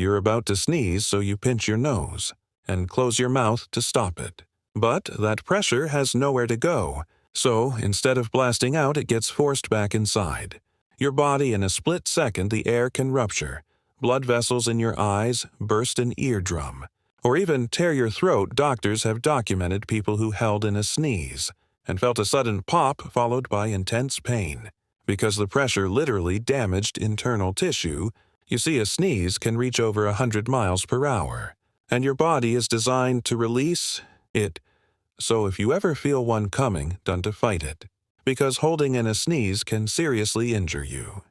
You're about to sneeze, so you pinch your nose and close your mouth to stop it. But that pressure has nowhere to go, so instead of blasting out, it gets forced back inside. Your body, in a split second, the air can rupture. Blood vessels in your eyes burst an eardrum, or even tear your throat. Doctors have documented people who held in a sneeze and felt a sudden pop followed by intense pain. Because the pressure literally damaged internal tissue, you see, a sneeze can reach over 100 miles per hour, and your body is designed to release it. So if you ever feel one coming, don't fight it, because holding in a sneeze can seriously injure you.